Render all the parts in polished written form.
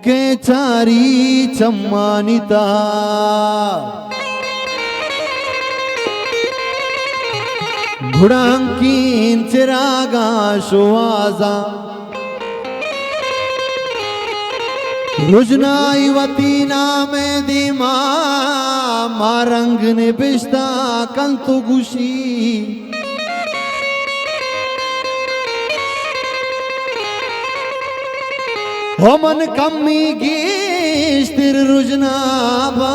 के चारी चम्मानिता घुडांकीन चिरागा शुआजा रुजनाई वती नामे दीमा मारंग ने बिश्ता कंतु गुशी होमन कम्मी गीश तिर रुजनाबा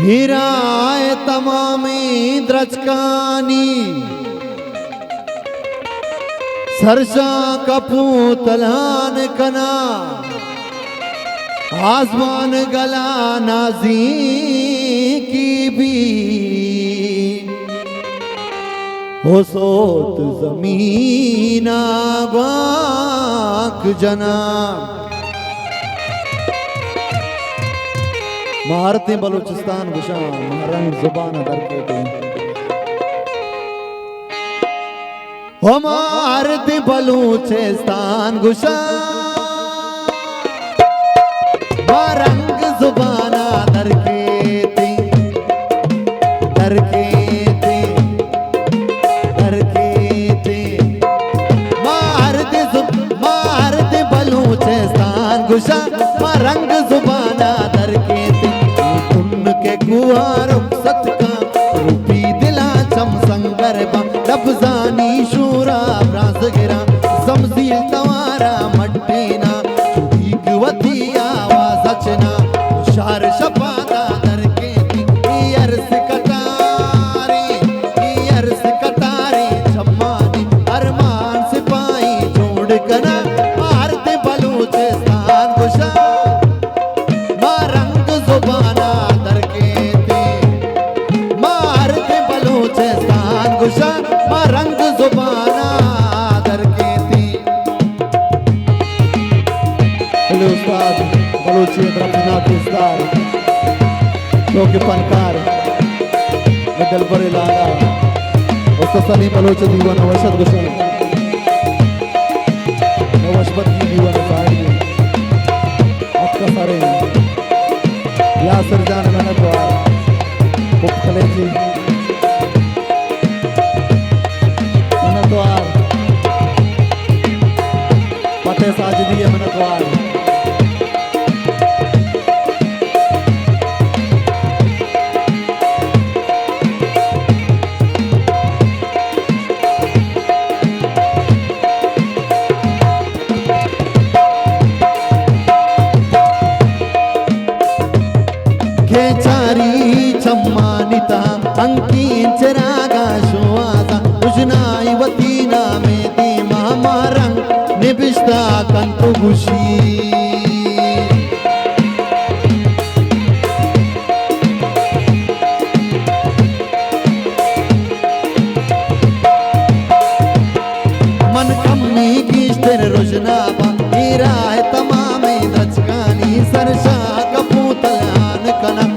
मीराए तमामी द्रचकानी सरसा कपूतलान कना आसमान गला नाजी की भी हो सोत जमीना बाक जना महारते बलूचिस्तान गुशा महारंग जुबान दर के हमारे बलूचिस्तान गुशा महारंग जुबान दर के दर के मारते बलूचिस्तान गुशा महारंग जुबान दर के उनके कुआर सत का रूपी दिला चम संगर बा लफ्जानी शूरा ब्रास गिरा समझील तवारा मट्टीना वती आवाज अचना शार शपादा दर के अर्स कतारी जम्मानी अरमान सिपाही जोड़ कना मारते बलूचिस्तान गुशा मारंग जुबाना दर के मारते बलूचिस्तान गुशा मारंग जुबाना दर के उस्ताद बलूची रफीनाथ उस्ताद क्योंकि फनकार बदल पर लाला उस्ताद बलूच दीवाना वशद गुशन वशबत की दीवाना साहिब आपका सारे यासर जान मनतवार उपखलेजी मनतवार पते साजिदी मनतवार सम्मानिता अंकीन चिरागा शुआजा उजनाई वती नामे दीमा मारंग निबिश्ता कंतु गुशी मन कम्मी कीश्तर रुजनाबा हीरा है तमामे दचकानी सरसा कपूतलान कना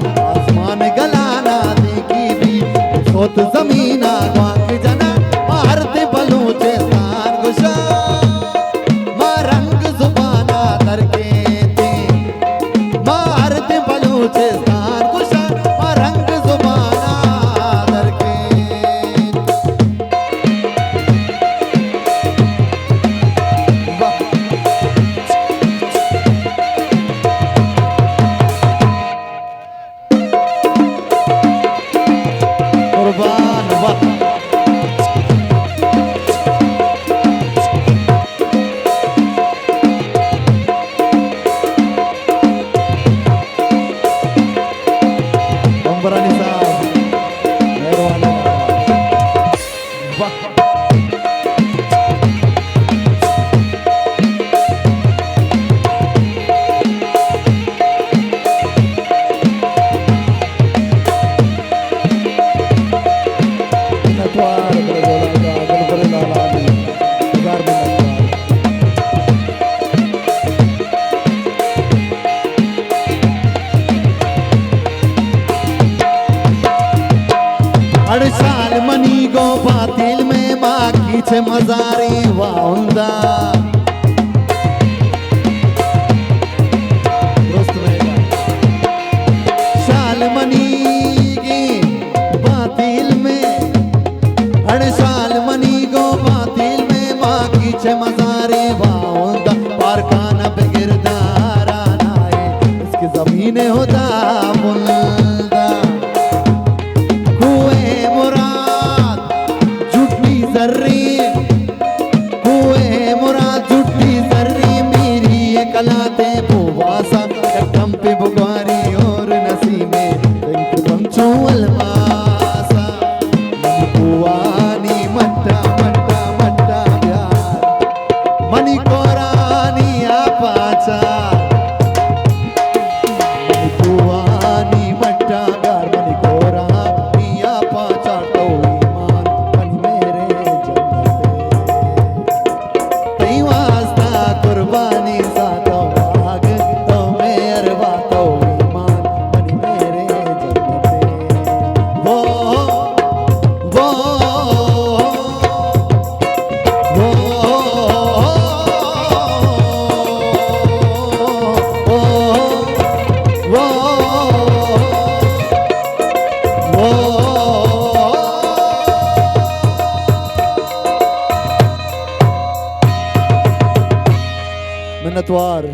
गलाना देखी भी सोत जमीना वाक जना मारते बलूचिस्तान गुशा मारंग जुबाना दर के मारते बलूचिस्तान गुशा मारंग जुबाना दर के अड़साल मनी गो बातिल में माँ की छे मजारी वाउन वाउंदा शाल मनी की बातिल में अड़ शाल मनी गो बातिल में माँ की छे मजारे वाउंदा पार खाना पे गिरदारा नाए इसकी जमीने होता मुल्दा कुए मुराद झूठी जर्री कुए मुराद झूठी जर्री मेरी ये कलाते बुवासा कम पे बुगारी और नसी में पंचू अलमासा बुआनी मट्टा मट्टा मट्टा प्यार मनी कोरानी आपाचा बुआनी मट्टा प्यार मनी कोरानी आपाचा तो ईमान मनी मेरे जन्नते कई वास्ता कुर्बानी सा तो आग तो मेरवा तो ईमान मनी मेरे जन्नते वो वो मिन्नतवार